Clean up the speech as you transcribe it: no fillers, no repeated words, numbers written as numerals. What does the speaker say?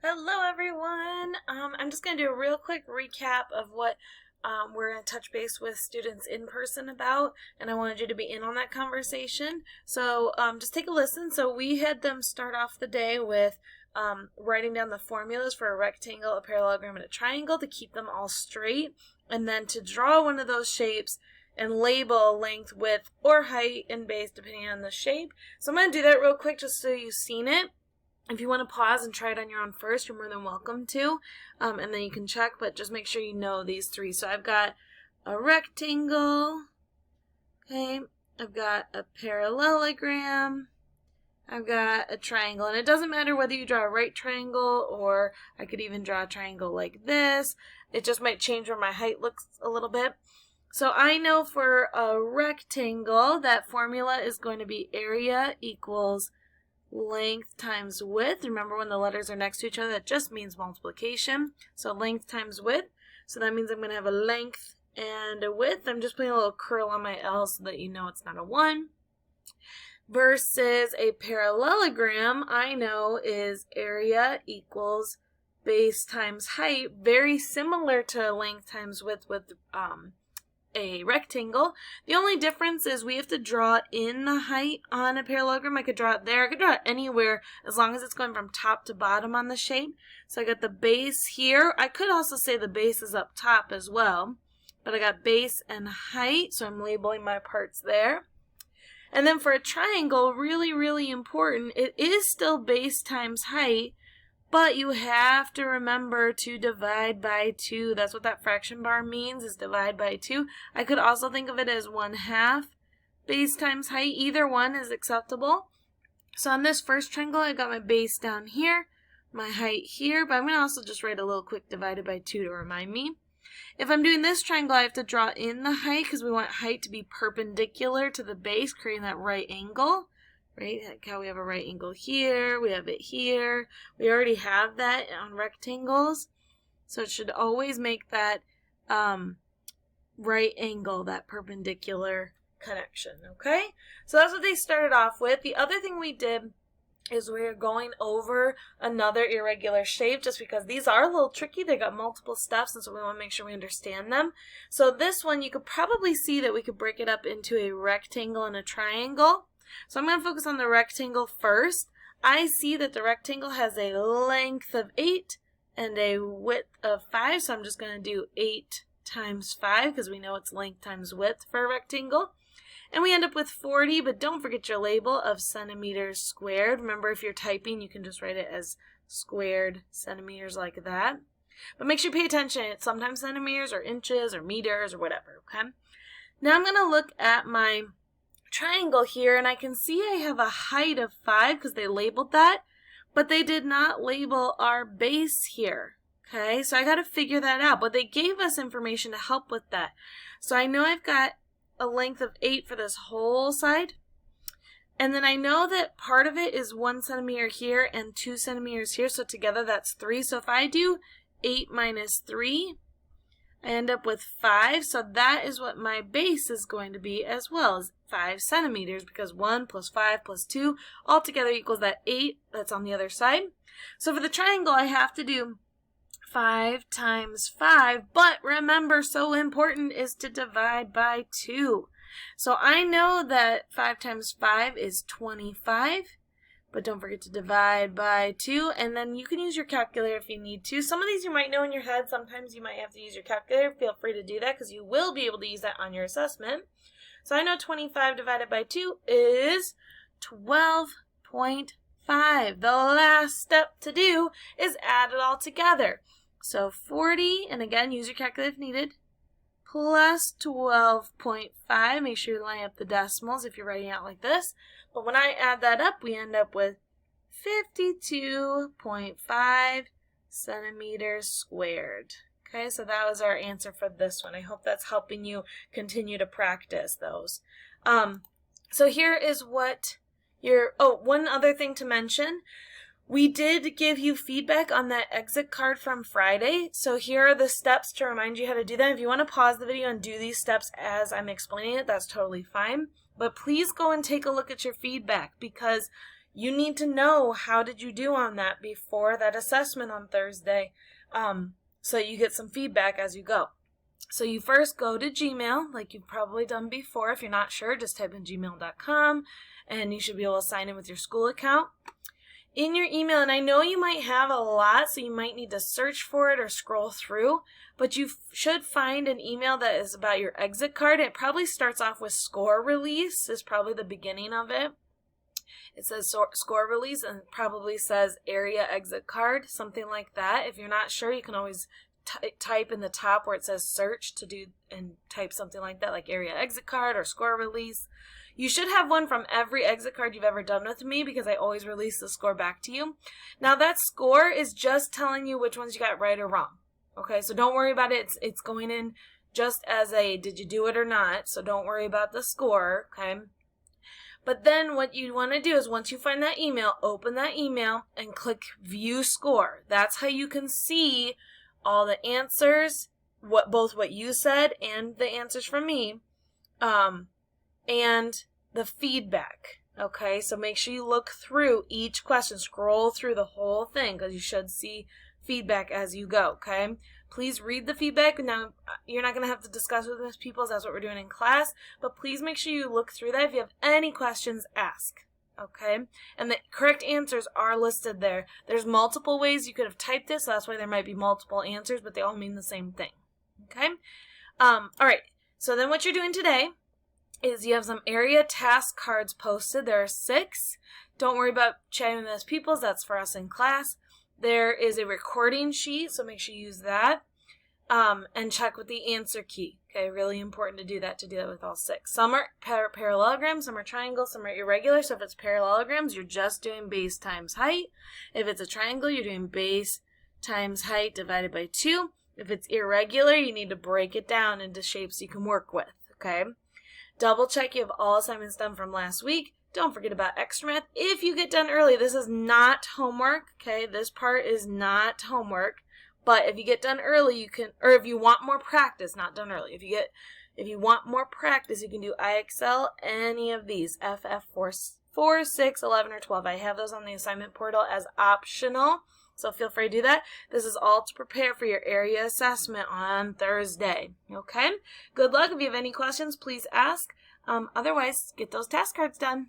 Hello everyone! I'm just going to do a real quick recap of what we're going to touch base with students in person about, and I wanted you to be in on that conversation. So just take a listen. So we had them start off the day with writing down the formulas for a rectangle, a parallelogram, and a triangle to keep them all straight, and then to draw one of those shapes and label length, width, or height and base depending on the shape. So I'm going to do that real quick just so you've seen it. If you want to pause and try it on your own first, you're more than welcome to, and then you can check, but just make sure you know these three. So I've got a rectangle, okay, I've got a parallelogram, I've got a triangle, and it doesn't matter whether you draw a right triangle or I could even draw a triangle like this. It just might change where my height looks a little bit. So I know for a rectangle, that formula is going to be area equals length times width. Remember, when the letters are next to each other, that just means multiplication. So length times width. So that means I'm going to have a length and a width. I'm just putting a little curl on my L so that you know it's not a 1. Versus a parallelogram, I know is area equals base times height. Very similar to length times width with a rectangle. The only difference is we have to draw in the height on a parallelogram. I could draw it there. I could draw it anywhere as long as it's going from top to bottom on the shape. So I got the base here. I could also say the base is up top as well, but I got base and height, so I'm labeling my parts there. And then for a triangle, really important, it is still base times height, but you have to remember to divide by 2. That's what that fraction bar means, is divide by 2. I could also think of it as 1/2 base times height. Either one is acceptable. So on this first triangle, I got my base down here, my height here, but I'm going to also just write a little quick divided by 2 to remind me. If I'm doing this triangle, I have to draw in the height because we want height to be perpendicular to the base, creating that right angle. Right, like how we have a right angle here, we have it here. We already have that on rectangles. So it should always make that right angle, that perpendicular connection, okay? So that's what they started off with. The other thing we did is we're going over another irregular shape just because these are a little tricky. They got multiple steps, and so we want to make sure we understand them. So this one, you could probably see that we could break it up into a rectangle and a triangle. So I'm going to focus on the rectangle first. I see that the rectangle has a length of 8 and a width of 5, so I'm just going to do 8 times 5 because we know it's length times width for a rectangle. And we end up with 40, but don't forget your label of centimeters squared. Remember, if you're typing, you can just write it as squared centimeters like that. But make sure you pay attention. It's sometimes centimeters or inches or meters or whatever, okay? Now I'm going to look at my triangle here, and I can see I have a height of 5 because they labeled that, but they did not label our base here. Okay, so I got to figure that out, but they gave us information to help with that. So I know I've got a length of 8 for this whole side, and then I know that part of it is 1 centimeter here and 2 centimeters here, so together that's 3. So if I do 8 minus 3, I end up with 5, so that is what my base is going to be as well, as 5 centimeters, because 1 plus 5 plus 2 altogether equals that 8 that's on the other side. So for the triangle, I have to do 5 times 5, but remember, so important is to divide by 2. So I know that 5 times 5 is 25. But don't forget to divide by 2, and then you can use your calculator if you need to. Some of these you might know in your head. Sometimes you might have to use your calculator. Feel free to do that because you will be able to use that on your assessment. So I know 25 divided by 2 is 12.5. The last step to do is add it all together. So 40, and again, use your calculator if needed, plus 12.5. Make sure you line up the decimals if you're writing out like this. But when I add that up, we end up with 52.5 centimeters squared. Okay, so that was our answer for this one. I hope that's helping you continue to practice those. So here is what one other thing to mention. We did give you feedback on that exit card from Friday, so here are the steps to remind you how to do that. If you want to pause the video and do these steps as I'm explaining it, that's totally fine. But please go and take a look at your feedback because you need to know how did you do on that before that assessment on Thursday, so you get some feedback as you go. So you first go to Gmail, like you've probably done before. If you're not sure, just type in gmail.com, and you should be able to sign in with your school account. In your email, and I know you might have a lot, so you might need to search for it or scroll through, but you should find an email that is about your exit card. It probably starts off with score release, is probably the beginning of it. It says score release and probably says area exit card, something like that. If you're not sure, you can always type in the top where it says search to do and type something like that, like area exit card or score release. You should have one from every exit card you've ever done with me because I always release the score back to you. Now that score is just telling you which ones you got right or wrong. Okay, so don't worry about it. It's going in just as a did you do it or not, so don't worry about the score, okay? But then what you want to do is once you find that email, open that email and click view score. That's how you can see all the answers, both what you said and the answers from me, and the feedback. Okay, so make sure you look through each question, scroll through the whole thing because you should see feedback as you go. Okay, please read the feedback. Now you're not going to have to discuss with Miss Peoples, that's what we're doing in class, but please make sure you look through that. If you have any questions, ask. Okay, and the correct answers are listed there. There's multiple ways you could have typed this, so that's why there might be multiple answers, but they all mean the same thing. Okay, all right, so then what you're doing today is you have some area task cards posted. There are 6. Don't worry about chatting with Miss Peoples, that's for us in class. There is a recording sheet, so make sure you use that, and check with the answer key. Okay, really important to do that with all 6. Some are parallelograms, some are triangles, some are irregular. So if it's parallelograms, you're just doing base times height. If it's a triangle, you're doing base times height divided by 2. If it's irregular, you need to break it down into shapes you can work with, okay? Double check you have all assignments done from last week. Don't forget about extra math. If you get done early, this is not homework, okay? This part is not homework. But if you get done early, you can, or if you want more practice, not done early. If you want more practice, you can do IXL, any of these, FF 4, 6, 11, or 12. I have those on the assignment portal as optional, so feel free to do that. This is all to prepare for your area assessment on Thursday, okay? Good luck. If you have any questions, please ask. Otherwise, get those task cards done.